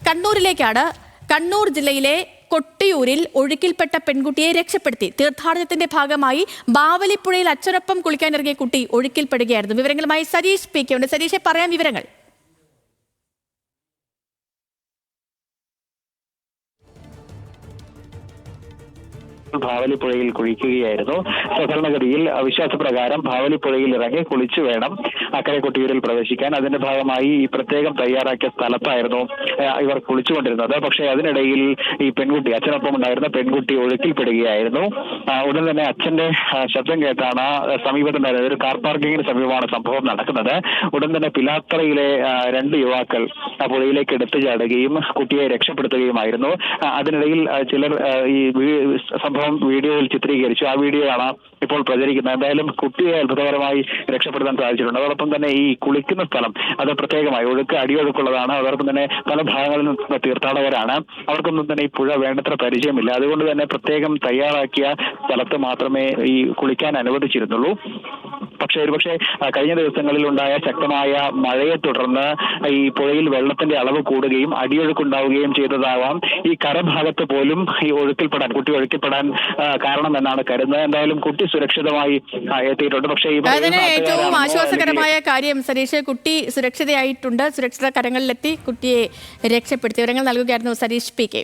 കണ്ണൂരിലേക്കാണ്. കണ്ണൂർ ജില്ലയിലെ കൊട്ടിയൂരിൽ ഒഴുക്കിൽപ്പെട്ട പെൺകുട്ടിയെ രക്ഷപ്പെടുത്തി. തീർത്ഥാടനത്തിന്റെ ഭാഗമായി ബാവലിപ്പുഴയിൽ അച്ഛനൊപ്പം കുളിക്കാനിറങ്ങിയ കുട്ടി ഒഴുക്കിൽപ്പെടുകയായിരുന്നു. വിവരങ്ങളുമായി സരീഷ് പി കെ ഉണ്ട്. സരീഷെ, പറയാം വിവരങ്ങൾ. ഭാവലിപ്പുഴയിൽ കുളിക്കുകയായിരുന്നു. സാധാരണഗതിയിൽ വിശ്വാസപ്രകാരം ഭാവലിപ്പുഴയിൽ ഇറങ്ങി കുളിച്ചു വേണം അക്കരെ കൊട്ടിയൂരിൽ പ്രവേശിക്കാൻ. അതിന്റെ ഭാഗമായി ഈ പ്രത്യേകം തയ്യാറാക്കിയ സ്ഥലത്തായിരുന്നു ഇവർ കുളിച്ചുകൊണ്ടിരുന്നത്. പക്ഷേ അതിനിടയിൽ ഈ പെൺകുട്ടി, അച്ഛനൊപ്പം ഉണ്ടായിരുന്ന പെൺകുട്ടി ഒഴുക്കിൽപ്പെടുകയായിരുന്നു. ഉടൻ തന്നെ അച്ഛന്റെ ശബ്ദം കേട്ടാണ് സമീപത്തുണ്ടായിരുന്നത്. ഒരു കാർ പാർക്കിങ്ങിന് സമീപമാണ് സംഭവം നടക്കുന്നത്. ഉടൻ തന്നെ പിലാത്തറയിലെ 2 യുവാക്കൾ പുഴയിലേക്ക് എടുത്തു ചാടുകയും കുട്ടിയെ രക്ഷപ്പെടുത്തുകയുമായിരുന്നു. അതിനിടയിൽ ചിലർ ഈ സംഭവം വീഡിയോയിൽ ചിത്രീകരിച്ചു. ആ വീഡിയോ ആണ് ഇപ്പോൾ പ്രചരിക്കുന്നത്. എന്തായാലും കുട്ടിയെ അത്ഭുതകരമായി രക്ഷപ്പെടുത്താൻ സാധിച്ചിട്ടുണ്ട്. അതോടൊപ്പം തന്നെ ഈ കുളിക്കുന്ന സ്ഥലം അത് പ്രത്യേകമായി അടിയൊഴുക്കുള്ളതാണ്. അതോടൊപ്പം തന്നെ പല ഭാഗങ്ങളിൽ നിന്ന് തീർത്ഥാടകരാണ്. അവർക്കൊന്നും തന്നെ ഈ പുഴ വേണ്ടത്ര പരിചയമില്ല. അതുകൊണ്ട് തന്നെ പ്രത്യേകം തയ്യാറാക്കിയ സ്ഥലത്ത് മാത്രമേ ഈ കുളിക്കാൻ അനുവദിച്ചിരുന്നുള്ളൂ. ഒരുപക്ഷെ കഴിഞ്ഞ ദിവസങ്ങളിൽ ഉണ്ടായ ശക്തമായ മഴയെ തുടർന്ന് ഈ പുഴയിൽ വെള്ളത്തിന്റെ അളവ് കൂടുകയും അടിയൊഴുക്കുണ്ടാവുകയും ചെയ്തതാവാം ഈ കരഭാഗത്ത് പോലും ഈ കുട്ടി ഒഴുക്കിൽപ്പെടാൻ കാരണം എന്നാണ് കരുതുന്നത്. എന്തായാലും കുട്ടി സുരക്ഷിതമായി എത്തിയിട്ടുണ്ട്. പക്ഷേ ഏറ്റവും ആശ്വാസകരമായ കാര്യം സരീഷ്, കുട്ടി സുരക്ഷിതയായിട്ടുണ്ട്. സുരക്ഷിത കരങ്ങളിലെത്തി കുട്ടിയെ രക്ഷപ്പെടുത്തി. വിവരങ്ങൾ നൽകുകയായിരുന്നു സരീഷ് പി കെ.